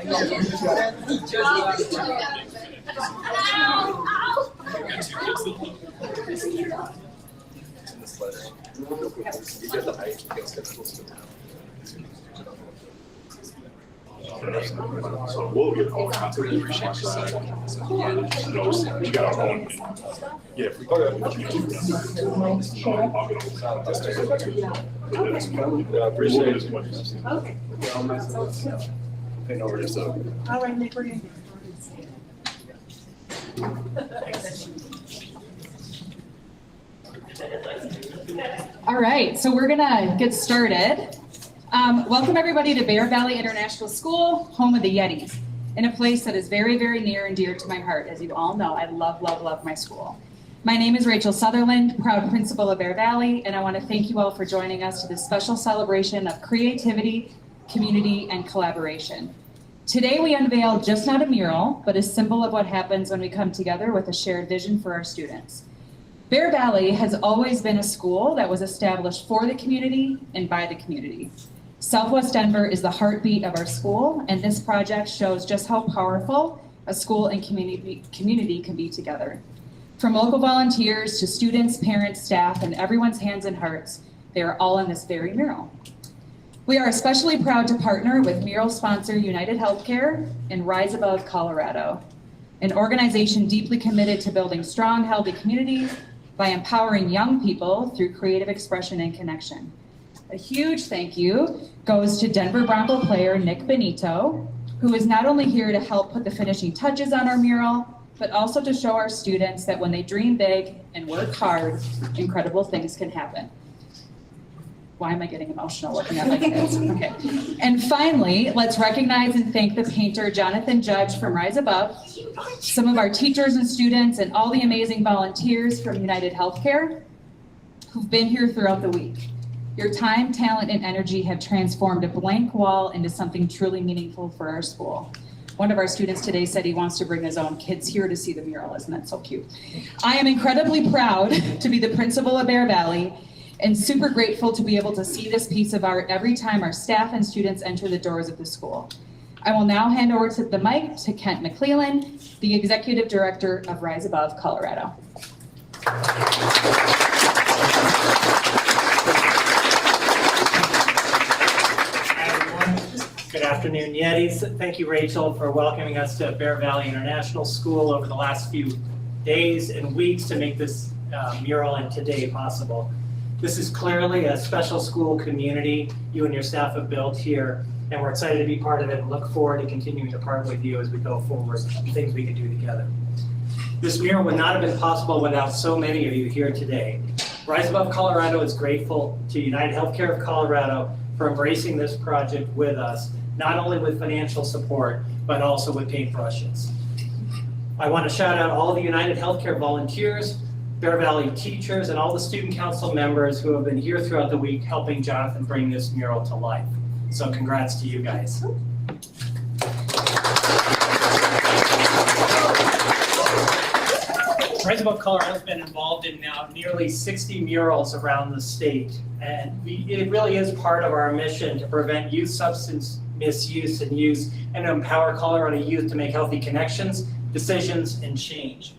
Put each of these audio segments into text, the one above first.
So we'll get all kinds of appreciation side. You got our own. Yeah, if we appreciate it. Okay. Take over this up. All right, Nick, we're gonna All right, so we're gonna get started. Welcome everybody to Bear Valley International School, home of the Yetis, in a place that is very, very near and dear to my heart. As you all know, I love, love, love my school. My name is Rachel Sutherland, proud principal of Bear Valley, and I want to thank you all for joining us to this special celebration of creativity, community, and collaboration. Today we unveil just not a mural, but a symbol of what happens when we come together with a shared vision for our students. Bear Valley has always been a school that was established for the community and by the community. Southwest Denver is the heartbeat of our school, and this project shows just how powerful a school and community can be together. From local volunteers to students, parents, staff, and everyone's hands and hearts, they are all in this very mural. We are especially proud to partner with mural sponsor United Healthcare and Rise Above Colorado, an organization deeply committed to building strong, healthy communities by empowering young people through creative expression and connection. A huge thank you goes to Denver Bronco player Nik Bonitto, who is not only here to help put the finishing touches on our mural, but also to show our students that when they dream big and work hard, incredible things can happen. Why am I getting emotional looking at my kids? Okay. And finally, let's recognize and thank the painter Jonathan Judge from Rise Above, some of our teachers and students, and all the amazing volunteers from United Healthcare who've been here throughout the week. Your time, talent, and energy have transformed a blank wall into something truly meaningful for our school. One of our students today said he wants to bring his own kids here to see the mural. Isn't that so cute? I am incredibly proud to be the principal of Bear Valley and super grateful to be able to see this piece of art every time our staff and students enter the doors of the school. I will now hand over to the mic to Kent McClellan, the Executive Director of Rise Above Colorado. Good afternoon, Yetis. Thank you, Rachel, for welcoming us to Bear Valley International School over the last few days and weeks to make this mural and today possible. This is clearly a special school community you and your staff have built here, and we're excited to be part of it and look forward to continuing to partner with you as we go forward and things we can do together. This mural would not have been possible without so many of you here today. Rise Above Colorado is grateful to United Healthcare of Colorado for embracing this project with us, not only with financial support, but also with paintbrushes. I want to shout out all the United Healthcare volunteers, Bear Valley teachers, and all the student council members who have been here throughout the week helping Jonathan bring this mural to life. So congrats to you guys. Rise Above Colorado has been involved in now nearly 60 murals around the state, and it really is part of our mission to prevent youth substance misuse and use and to empower Colorado youth to make healthy connections, decisions, and change.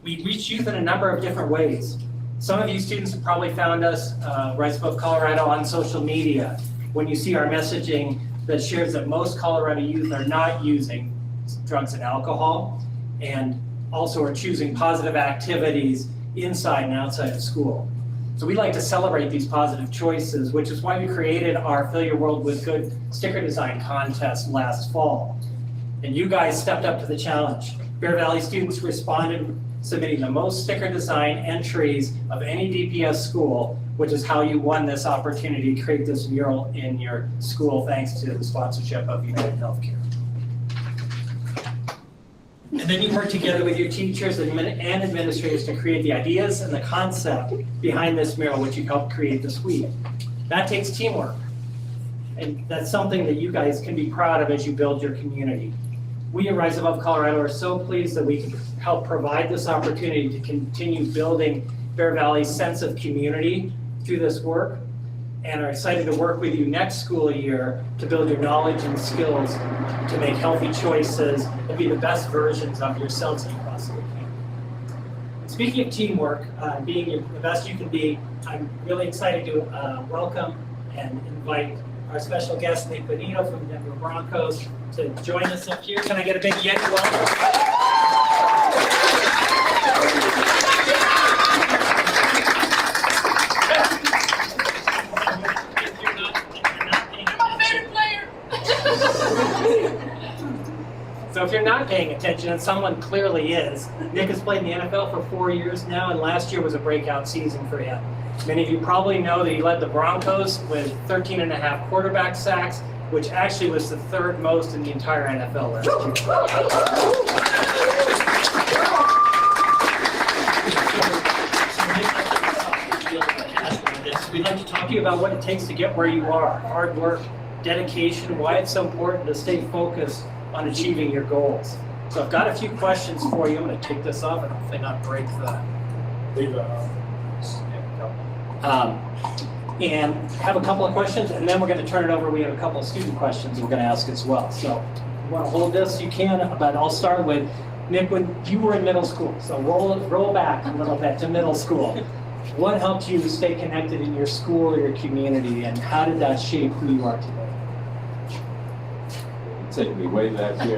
We reach youth in a number of different ways. Some of you students have probably found us, Rise Above Colorado, on social media when you see our messaging that shares that most Colorado youth are not using drugs and alcohol, and also are choosing positive activities inside and outside of school. So we like to celebrate these positive choices, which is why we created our Fill Your World with Good sticker design contest last fall. And you guys stepped up to the challenge. Bear Valley students responded, submitting the most sticker design entries of any DPS school, which is how you won this opportunity to create this mural in your school, thanks to the sponsorship of United Healthcare. And then you work together with your teachers and administrators to create the ideas and the concept behind this mural, which you helped create this week. That takes teamwork. And that's something that you guys can be proud of as you build your community. We at Rise Above Colorado are so pleased that we can help provide this opportunity to continue building Bear Valley's sense of community through this work. and are excited to work with you next school year to build your knowledge and skills to make healthy choices and be the best versions of yourselves that you possibly can. Speaking of teamwork, being the best you can be, I'm really excited to welcome and invite our special guest, Nik Bonitto from Denver Broncos, to join us up here. Can I get a big Yeti welcome? So if you're not paying attention, and someone clearly is, Nik has played in the NFL for 4 years now, and last year was a breakout season for him. Many of you probably know that he led the Broncos with 13 and a half quarterback sacks, which actually was the third most in the entire NFL last year. We'd like to talk to you about what it takes to get where you are, hard work, dedication, why it's so important to stay focused on achieving your goals. So I've got a few questions for you. I'm going to take this off and hopefully not break the. And have a couple of questions, and then we're going to turn it over. We have a couple of student questions we're going to ask as well. So if you want to hold this, you can, but I'll start with Nik, when you were in middle school. So roll back a little bit to middle school. What helped you stay connected in your school or your community, and how did that shape who you are today? Take me way back here.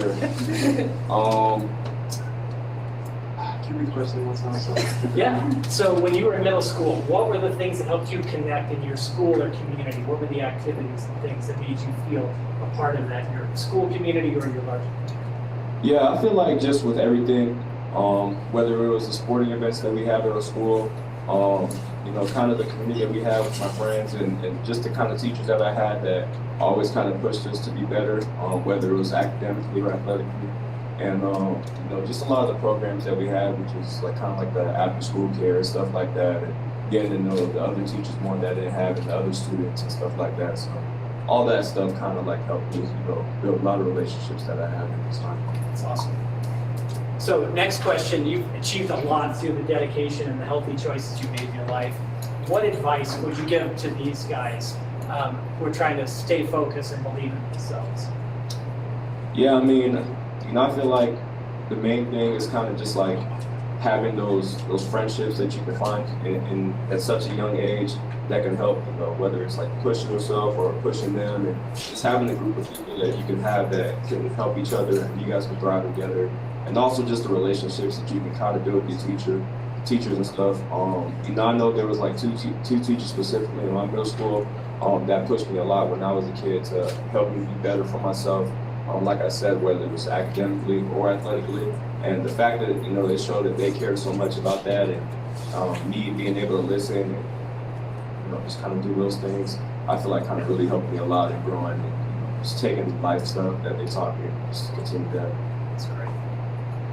Can you read the question one time? Yeah. So when you were in middle school, what were the things that helped you connect in your school or community? What were the activities and things that made you feel a part of that, your school community or your larger community? Yeah, I feel like just with everything, whether it was the sporting events that we have at our school, you know, kind of the community that we have with my friends and just the kind of teachers that I had that always kind of pushed us to be better, whether it was academically or athletically. And, you know, just a lot of the programs that we had, which was like kind of like the after school care and stuff like that, and getting to know the other teachers more that they have and the other students and stuff like that. So all that stuff kind of like helped me, you know, build a lot of relationships that I have at this time. That's awesome. So next question, you've achieved a lot through the dedication and the healthy choices you made in your life. What advice would you give to these guys who are trying to stay focused and believe in themselves? Yeah, I mean, you know, I feel like the main thing is kind of just like having those friendships that you can find in at such a young age that can help, you know, whether it's like pushing yourself or pushing them, and just having a group of people that you can have that can help each other and you guys can thrive together. And also just the relationships that you can kind of build with your teachers and stuff. You know, I know there was like two teachers specifically in my middle school that pushed me a lot when I was a kid to help me be better for myself. Like I said, whether it was academically or athletically, and the fact that, you know, they showed that they cared so much about that, and me being able to listen and, you know, just kind of do those things, I feel like kind of really helped me a lot in growing and, you know, just taking life stuff that they taught me and just continue that. That's great.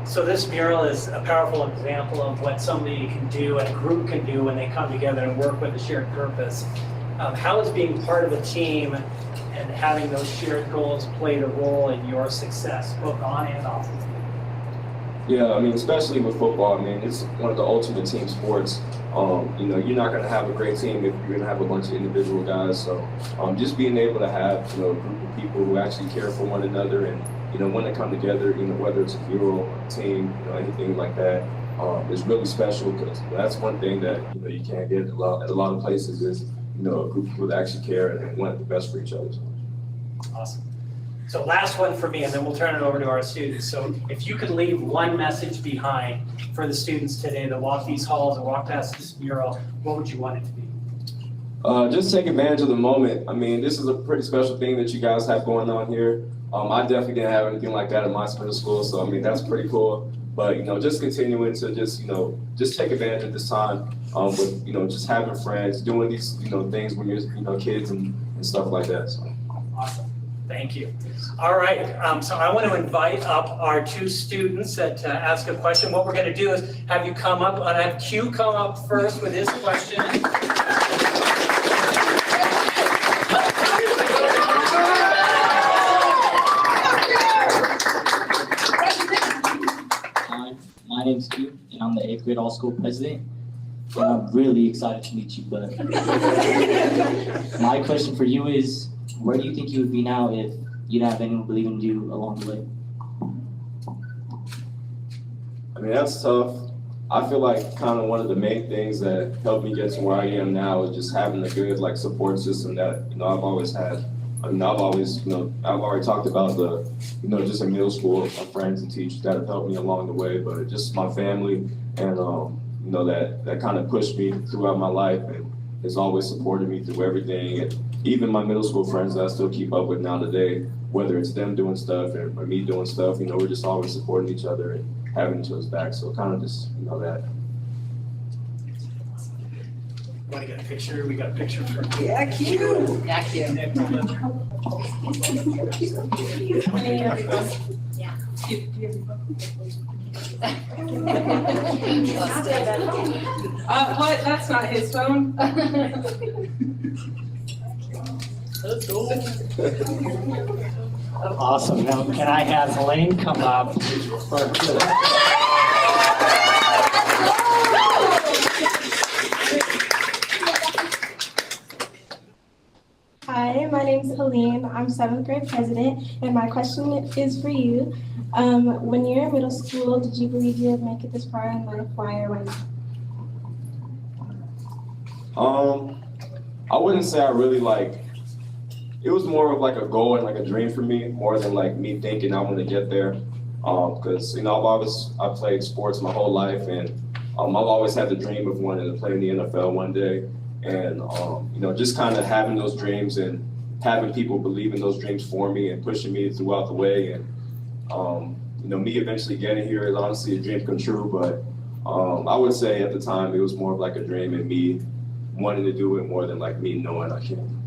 So this mural is a powerful example of what somebody can do and a group can do when they come together and work with a shared purpose. How has being part of a team and having those shared goals played a role in your success, both on and off the field? Yeah, I mean, especially with football, I mean, it's one of the ultimate team sports. You know, you're not going to have a great team if you're going to have a bunch of individual guys. So just being able to have, you know, a group of people who actually care for one another and, you know, when they come together, you know, whether it's a mural, a team, you know, anything like that, is really special because that's one thing that, you know, you can't get at a lot of places is, you know, a group of people that actually care and want the best for each other. Awesome. So last one for me, and then we'll turn it over to our students. So if you could leave one message behind for the students today that walk these halls and walk past this mural, what would you want it to be? Just take advantage of the moment. I mean, this is a pretty special thing that you guys have going on here. I definitely didn't have anything like that in my middle school, so I mean, that's pretty cool. But, you know, just continuing to just, you know, just take advantage of this time with, you know, just having friends, doing these, you know, things when you're, you know, kids and stuff like that. So. Awesome. Thank you. All right. So I want to invite up our two students that ask a question. What we're going to do is have you come up, and have Q come up first with his question. My name's Q, and I'm the 8th grade all-school president. and I'm really excited to meet you. But my question for you is, where do you think you would be now if you didn't have anyone believing in you along the way? I mean, that's tough. I feel like kind of one of the main things that helped me get to where I am now is just having a good like support system that, I've always had. I mean, I've already talked about the, just in middle school, my friends and teachers that have helped me along the way, but just my family and, that kind of pushed me throughout my life and has always supported me through everything. And even my middle school friends that I still keep up with now today, whether it's them doing stuff or me doing stuff, we're just always supporting each other and having each other's back. So kind of just, that. Want to get a picture? We got a picture for. Yeah, cute. Yeah, cute. What? That's not his phone. Awesome. Now, can I have Helene come up for Hi, my name is Helene. I'm 7th grade president, and my question is for you. When you were in middle school, did you believe you would make it this far in life? Why or why not? I wouldn't say I really it was more of like a goal and like a dream for me, more than like me thinking I want to get there. Because I've played sports my whole life, and I've always had the dream of wanting to play in the NFL one day. And just kind of having those dreams and having people believe in those dreams for me and pushing me throughout the way. And me eventually getting here is honestly a dream come true. But I would say at the time it was more of like a dream and me wanting to do it more than like me knowing I can.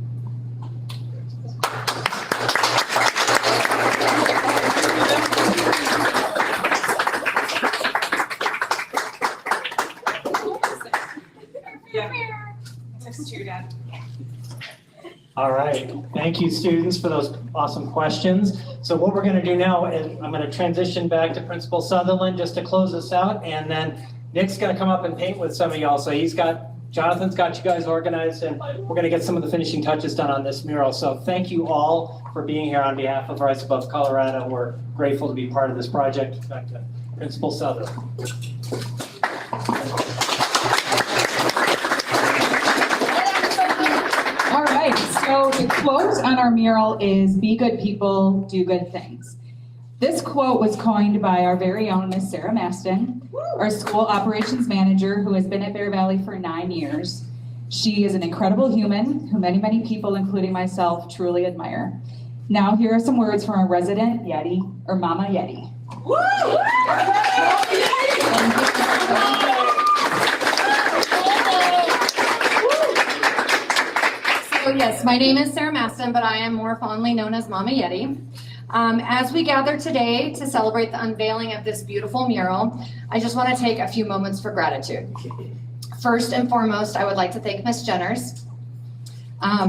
All right, thank you students for those awesome questions. So what we're gonna do now is I'm gonna transition back to Principal Sutherland just to close this out, and then Nick's gonna come up and paint with some of y'all. So Jonathan's got you guys organized, and we're gonna get some of the finishing touches done on this mural. So thank you all for being here on behalf of Rise Above Colorado. We're grateful to be part of this project. Back to Principal Sutherland. All right, so the quote on our mural is, "Be good people, do good things." This quote was coined by our very own Miss Sarah Maston, our school operations manager, who has been at Bear Valley for 9 years. She is an incredible human who many, many people, including myself, truly admire. Now here are some words from our resident Yeti, or Mama Yeti. So yes, my name is Sarah Maston, but I am more fondly known as Mama Yeti. As we gather today to celebrate the unveiling of this beautiful mural, I just want to take a few moments for gratitude. First and foremost, I would like to thank Ms. Jenners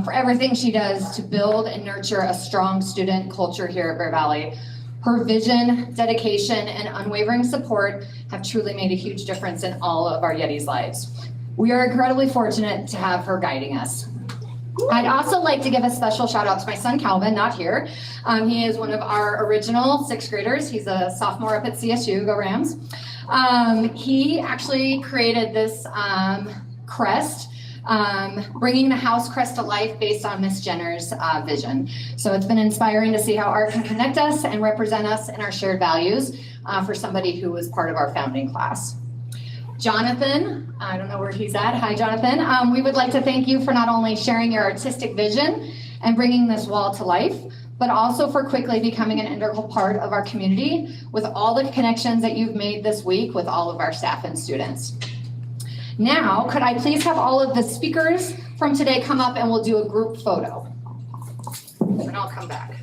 for everything she does to build and nurture a strong student culture here at Bear Valley. Her vision, dedication, and unwavering support have truly made a huge difference in all of our Yetis' lives. We are incredibly fortunate to have her guiding us. I'd also like to give a special shout out to my son Calvin, not here. He is one of our original 6th graders. He's a sophomore up at CSU, go Rams. He actually created this crest, bringing the house crest to life based on Miss Jenner's vision. So it's been inspiring to see how art can connect us and represent us in our shared values for somebody who was part of our founding class. Jonathan, I don't know where he's at. Hi, Jonathan. We would like to thank you for not only sharing your artistic vision and bringing this wall to life, but also for quickly becoming an integral part of our community with all the connections that you've made this week with all of our staff and students. Now, could I please have all of the speakers from today come up and we'll do a group photo. And I'll come back.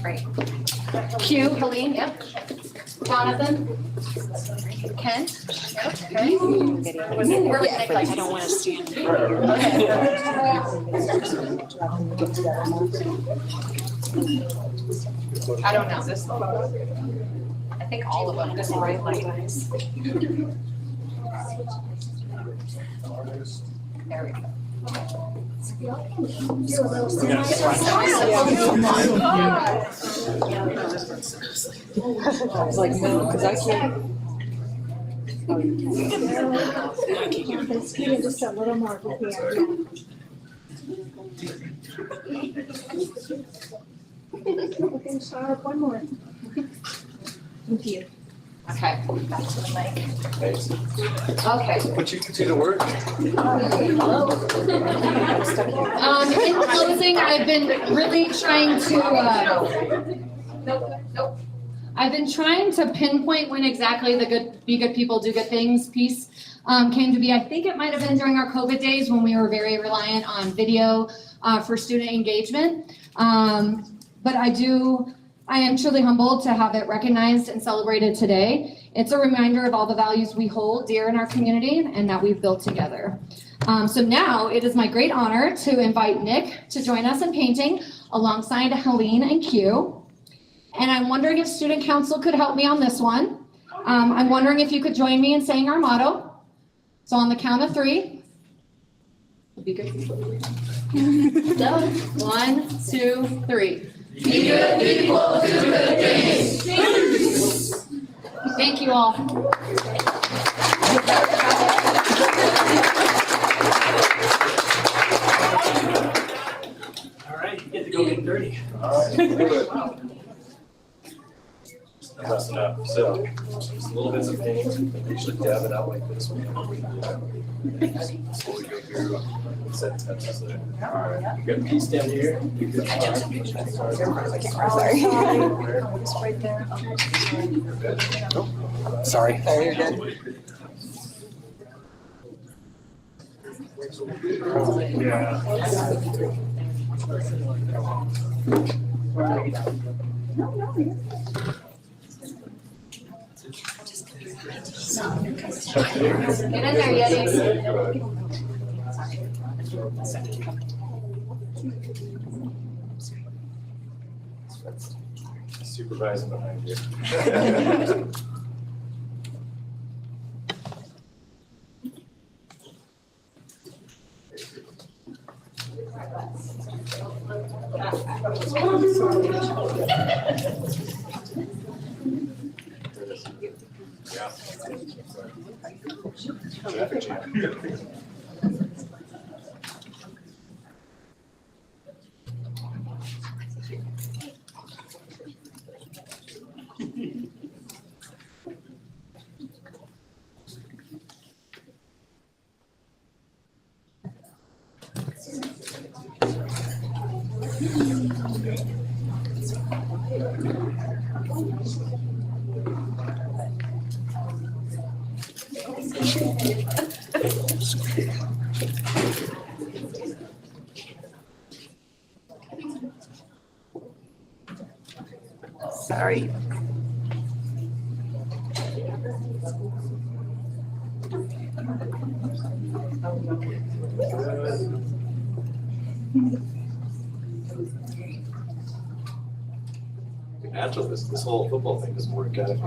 Great. Q, Helene, yep. Jonathan? Ken? Okay. I don't want to stand. I don't know. This photo. think all of them this morning. There we go. I was like, no, because I can't. Just a little more prepared. Okay, sharp, one more. Thank you. Okay, back to the mic. Okay. Put you two to work. In closing, I've been really trying to, I've been trying to pinpoint when exactly the be good people, do good things piece came to be. I think it might have been during our COVID days when we were very reliant on video for student engagement. But I am truly humbled to have it recognized and celebrated today. It's a reminder of all the values we hold dear in our community and that we've built together. So now it is my great honor to invite Nick to join us in painting alongside Helene and Q. And I'm wondering if student council could help me on this one. I'm wondering if you could join me in saying our motto. So on the count of 3. Be good people. 1, 2, 3. Be good people, do good things. Thank you all. All right, you get to go get dirty. I'm messing up. So just little bits of paint. I usually dab it out like this. Before we go through set touches there. All right. You got a piece down here. Sorry. Oh, you're good. Get in there, Yetis. Supervising behind you. Traffic jam. Sorry. Natural, this whole football thing doesn't work out.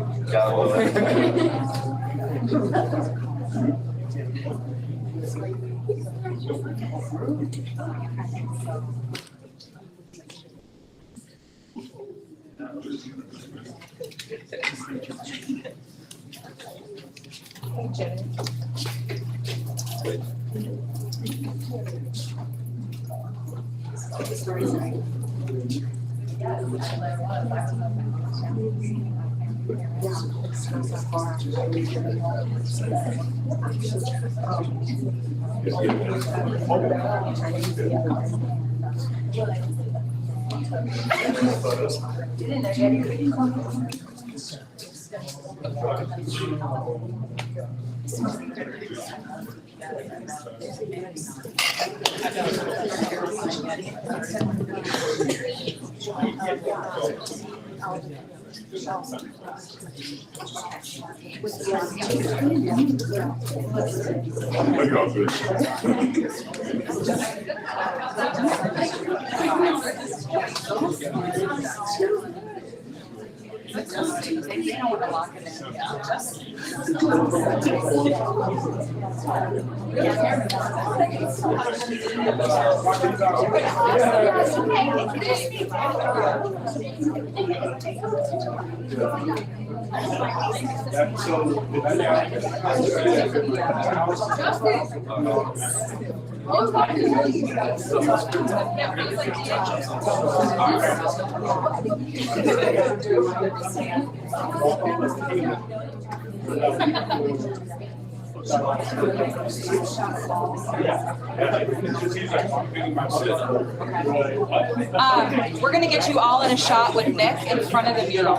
We're gonna get you all in a shot with Nick in front of the mural.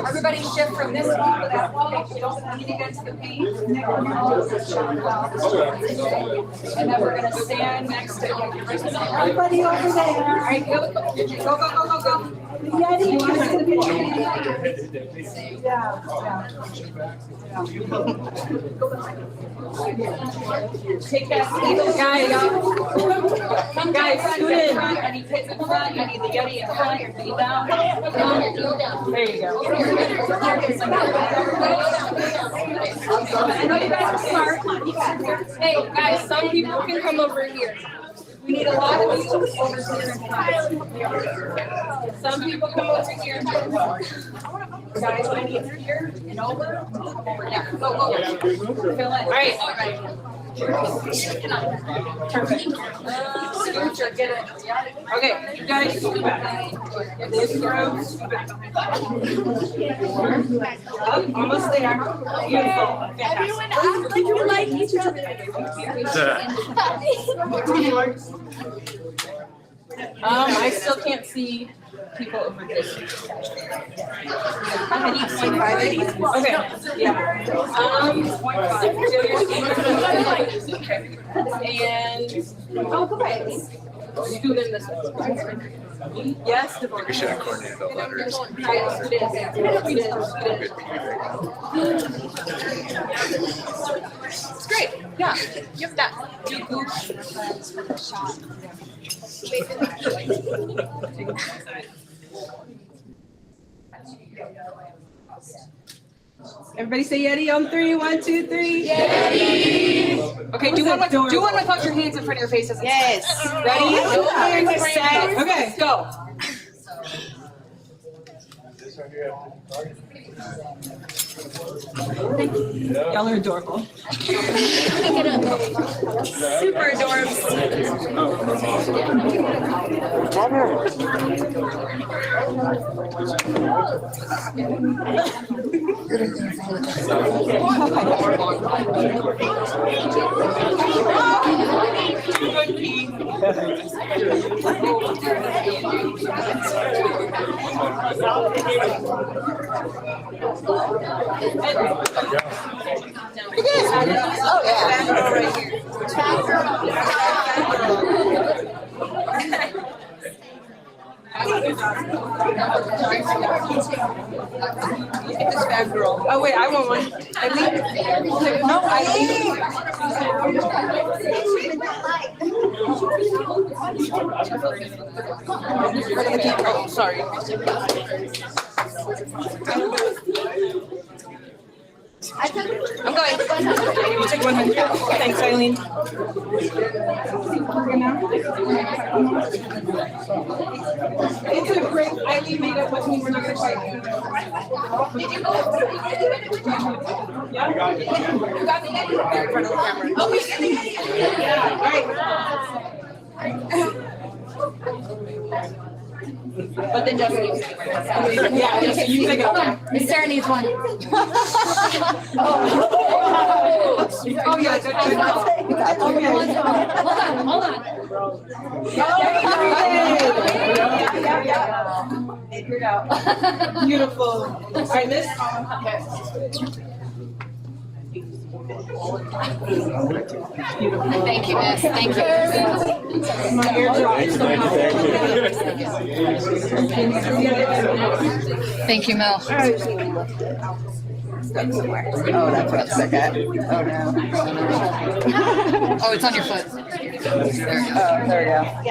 Everybody shift from this wall to that wall. We don't need to get to the paint. And then we're gonna stand next to everybody over there. All right, go, go, go, go, go. Yeti, you want to see the picture? Take that seat, guys, scoot in. Any kids in front, you need the Yeti in front, your feet down. There you go. I know you guys are smart. Hey, guys, some people can come over here. We need a lot of people over here. Some people come over here. Guys, I need here and over. Yeah, go, go. Fill it. All right. Perfect. Scooter, get it. Okay, you guys, scoot back. Get this through. Almost there. Beautiful. Everyone act like you like each other. I still can't see people over this. Okay, yeah. 0.5. And oh, go ahead. Scoot in this way. Yes, the board. We should have coordinated the letters. It's great. Yeah. Give that. Everybody say Yeti on 3. 1, 2, 3. Yeti! Okay, do one without your hands in front of your faces. Yes. Ready? Set. Okay, go. Y'all are adorable. Super adorable. Oh yeah. Right here. Get this bad girl. Oh wait, I want one. I think. No, I think. Oh, sorry. I'm going. You take 100. Thanks, Eileen. It's a great. Eileen made up with me. We're not going to fight. Yeah. You got the Yeti in front of the camera. Oh, we got the Yeti. Yeah. All right. But then just yeah, just you take it. Miss Sarah needs one. Oh yeah, good. Okay. Hold on. Figured out. Beautiful. All right, Miss. Thank you, Miss. Thank you. My eardrop. Thank you, Mel. Oh, that's what I'm sick at. Oh no. Oh, it's on your foot. There we go.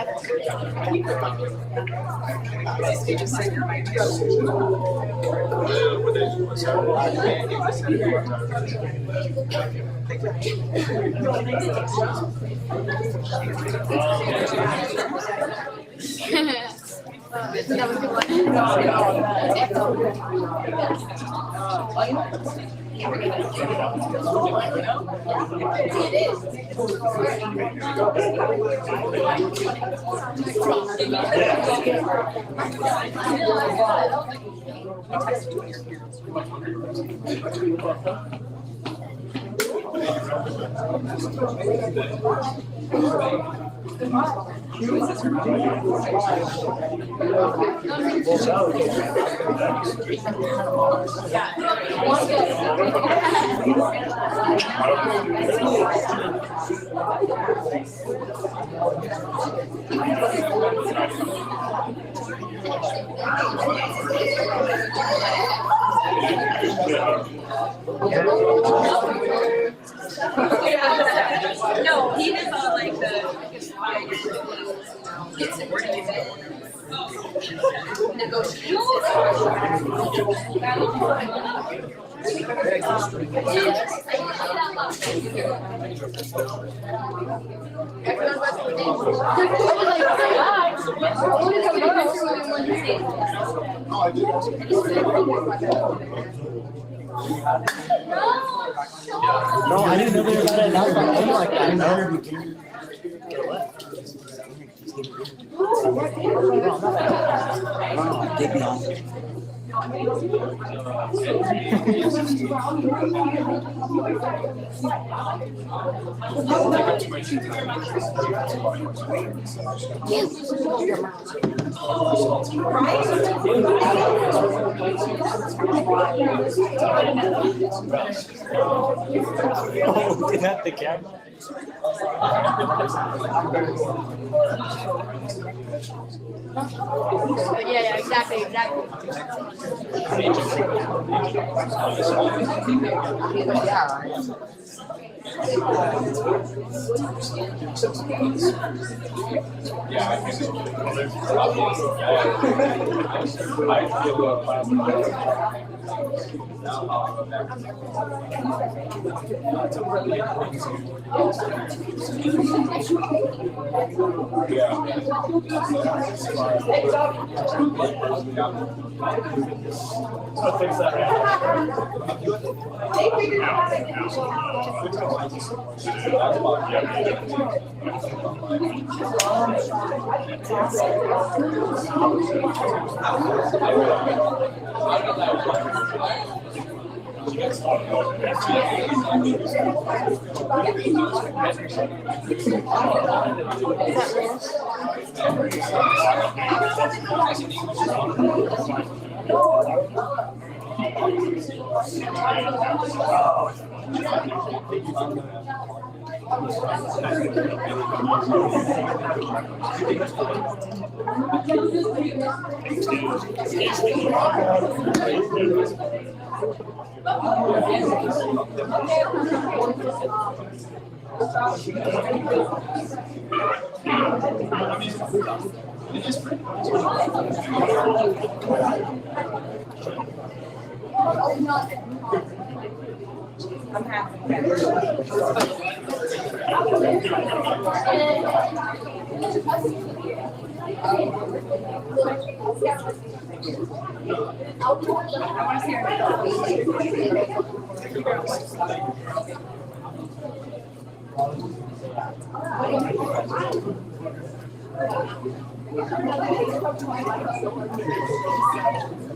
No, he was on like the. No, I didn't know they were gonna announce my name like that. Looking at the camera. Yeah, exactly.